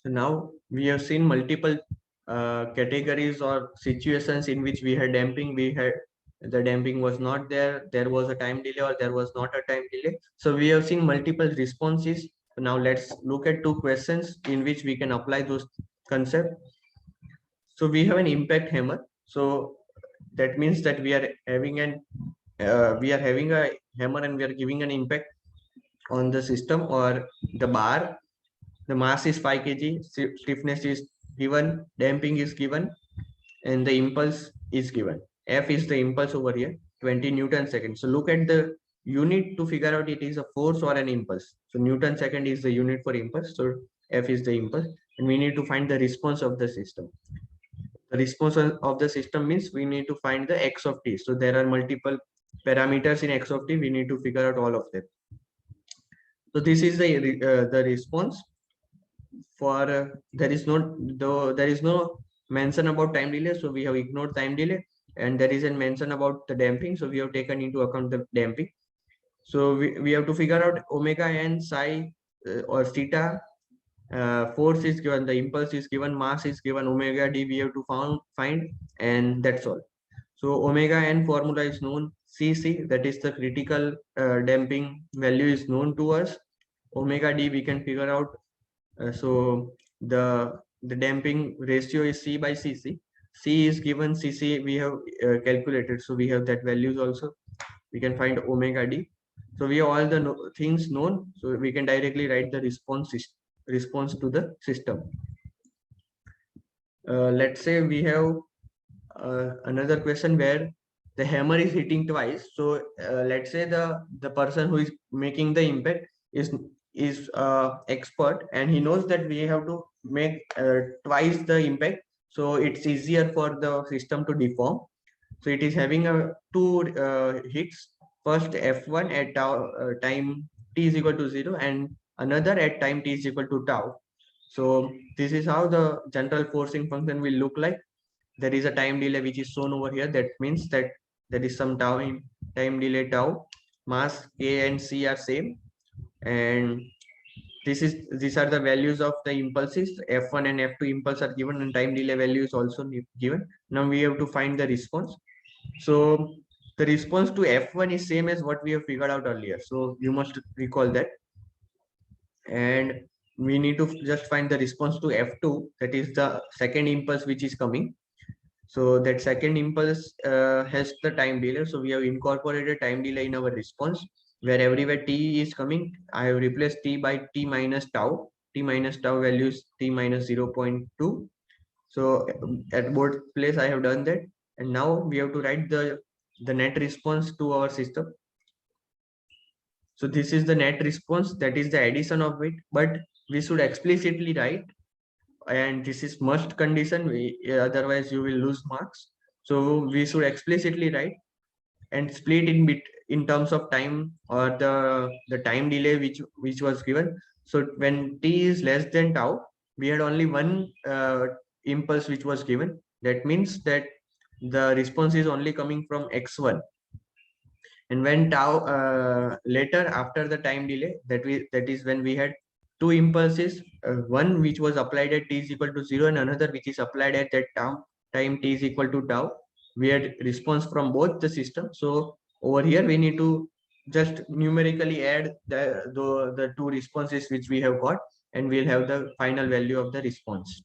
So now we have seen multiple categories or situations in which we had damping. We had the damping was not there. There was a time delay or there was not a time delay. So we have seen multiple responses. Now let's look at two questions in which we can apply those concepts. So we have an impact hammer. So that means that we are having a hammer and we are giving an impact on the system or the bar. The mass is 5 kg, stiffness is given, damping is given, and the impulse is given. F is the impulse over here, 20 Newton second. So look at the unit to figure out it is a force or an impulse. So Newton second is the unit for impulse. So F is the impulse, and we need to find the response of the system. The response of the system means we need to find the x of t. So there are multiple parameters in x of t. We need to figure out all of them. So this is the response for there is no mention about time delay, so we have ignored time delay, and there is a mention about the damping, so we have taken into account the damping. So we have to figure out omega n psi or theta. Force is given, the impulse is given, mass is given, omega d we have to find, and that's all. So omega n formula is known, cc, that is the critical damping value is known to us. Omega d we can figure out. So the damping ratio is C by Cc. C is given, Cc we have calculated, so we have that values also. We can find omega d. So we have all the things known, so we can directly write the response to the system. Let's say we have another question where the hammer is hitting twice. So let's say the person who is making the impact is expert, and he knows that we have to make twice the impact, so it's easier for the system to deform. So it is having a two hits, first f1 at time t is equal to 0 and another at time t is equal to tau. So this is how the general forcing function will look like. There is a time delay which is shown over here. That means that there is some time delay tau. Mass k and c are same, and these are the values of the impulses. F1 and F2 impulse are given, and time delay value is also given. Now we have to find the response. So the response to F1 is same as what we have figured out earlier. So you must recall that. And we need to just find the response to F2, that is the second impulse which is coming. So that second impulse has the time delay. So we have incorporated time delay in our response, where everywhere t is coming, I have replaced t by t minus tau. T minus tau value is t minus 0.2. So at both place I have done that. And now we have to write the net response to our system. So this is the net response, that is the addition of it, but we should explicitly write, and this is must condition, otherwise you will lose marks. So we should explicitly write and split in terms of time, or the time delay which was given. So when t is less than tau, we had only one impulse which was given. That means that the response is only coming from x1. And when tau later after the time delay, that is when we had two impulses, one which was applied at t is equal to 0 and another which is applied at that time t is equal to tau. We had response from both the system. So over here we need to just numerically add the two responses which we have got, and we'll have the final value of the response.